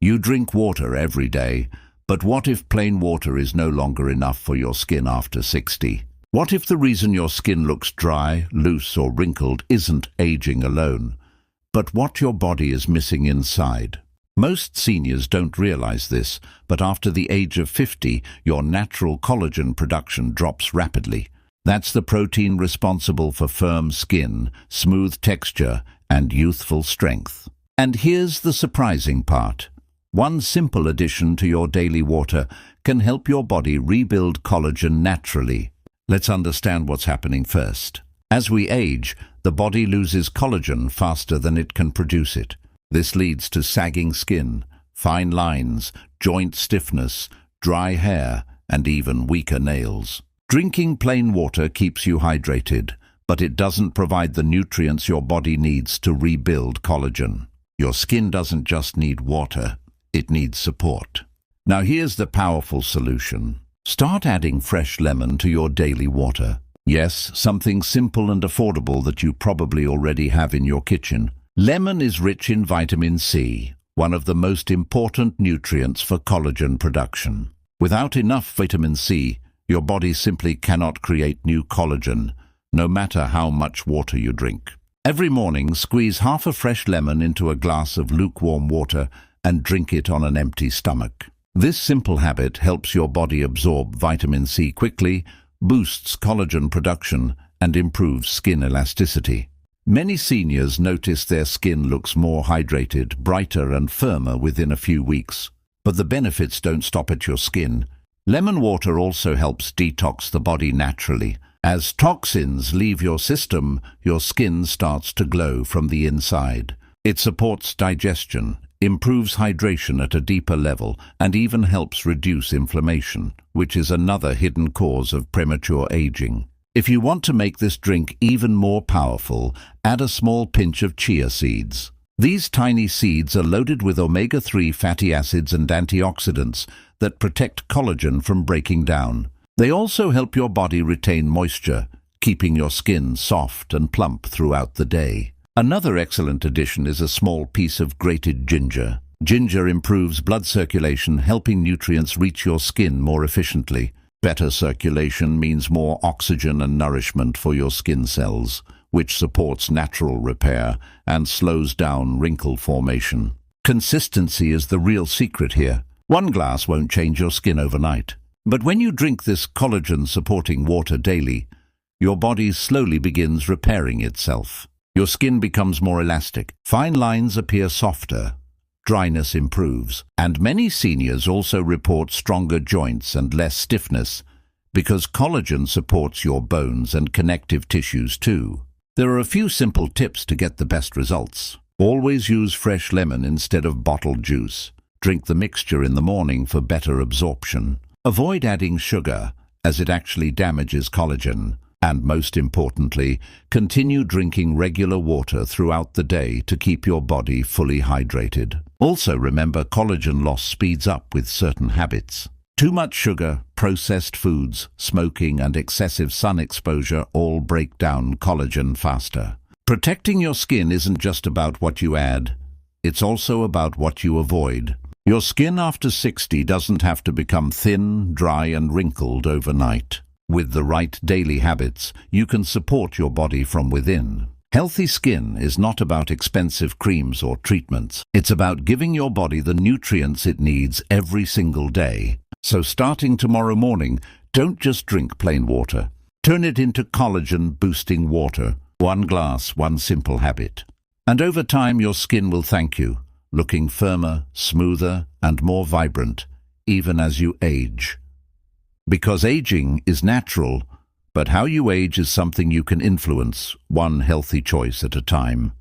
You drink water every day, but what if plain water is no longer enough for your skin after 60? What if the reason your skin looks dry, loose or wrinkled isn't aging alone, but what your body is missing inside? Most seniors don't realize this, but after the age of 50, your natural collagen production drops rapidly. That's the protein responsible for firm skin, smooth texture, and youthful strength. And here's the surprising part. One simple addition to your daily water can help your body rebuild collagen naturally. Let's understand what's happening first. As we age, the body loses collagen faster than it can produce it. This leads to sagging skin, fine lines, joint stiffness, dry hair, and even weaker nails. Drinking plain water keeps you hydrated, but it doesn't provide the nutrients your body needs to rebuild collagen. Your skin doesn't just need water, it needs support. Now here's the powerful solution. Start adding fresh lemon to your daily water. Yes, something simple and affordable that you probably already have in your kitchen. Lemon is rich in vitamin C, one of the most important nutrients for collagen production. Without enough vitamin C, your body simply cannot create new collagen, no matter how much water you drink. Every morning, squeeze half a fresh lemon into a glass of lukewarm water and drink it on an empty stomach. This simple habit helps your body absorb vitamin C quickly, boosts collagen production, and improves skin elasticity. Many seniors notice their skin looks more hydrated, brighter, and firmer within a few weeks. But the benefits don't stop at your skin. Lemon water also helps detox the body naturally. As toxins leave your system, your skin starts to glow from the inside. It supports digestion, improves hydration at a deeper level, and even helps reduce inflammation, which is another hidden cause of premature aging. If you want to make this drink even more powerful, add a small pinch of chia seeds. These tiny seeds are loaded with omega-3 fatty acids and antioxidants that protect collagen from breaking down. They also help your body retain moisture, keeping your skin soft and plump throughout the day. Another excellent addition is a small piece of grated ginger. Ginger improves blood circulation, helping nutrients reach your skin more efficiently. Better circulation means more oxygen and nourishment for your skin cells, which supports natural repair and slows down wrinkle formation. Consistency is the real secret here. One glass won't change your skin overnight. But when you drink this collagen-supporting water daily, your body slowly begins repairing itself. Your skin becomes more elastic, fine lines appear softer, dryness improves, and many seniors also report stronger joints and less stiffness because collagen supports your bones and connective tissues too. There are a few simple tips to get the best results. Always use fresh lemon instead of bottled juice. Drink the mixture in the morning for better absorption. Avoid adding sugar, as it actually damages collagen. And most importantly, continue drinking regular water throughout the day to keep your body fully hydrated. Also remember, collagen loss speeds up with certain habits. Too much sugar, processed foods, smoking, and excessive sun exposure all break down collagen faster. Protecting your skin isn't just about what you add, it's also about what you avoid. Your skin after 60 doesn't have to become thin, dry, and wrinkled overnight. With the right daily habits, you can support your body from within. Healthy skin is not about expensive creams or treatments. It's about giving your body the nutrients it needs every single day. So starting tomorrow morning, don't just drink plain water. Turn it into collagen-boosting water. One glass, one simple habit. And over time, your skin will thank you, looking firmer, smoother, and more vibrant, even as you age. Because aging is natural, but how you age is something you can influence, one healthy choice at a time.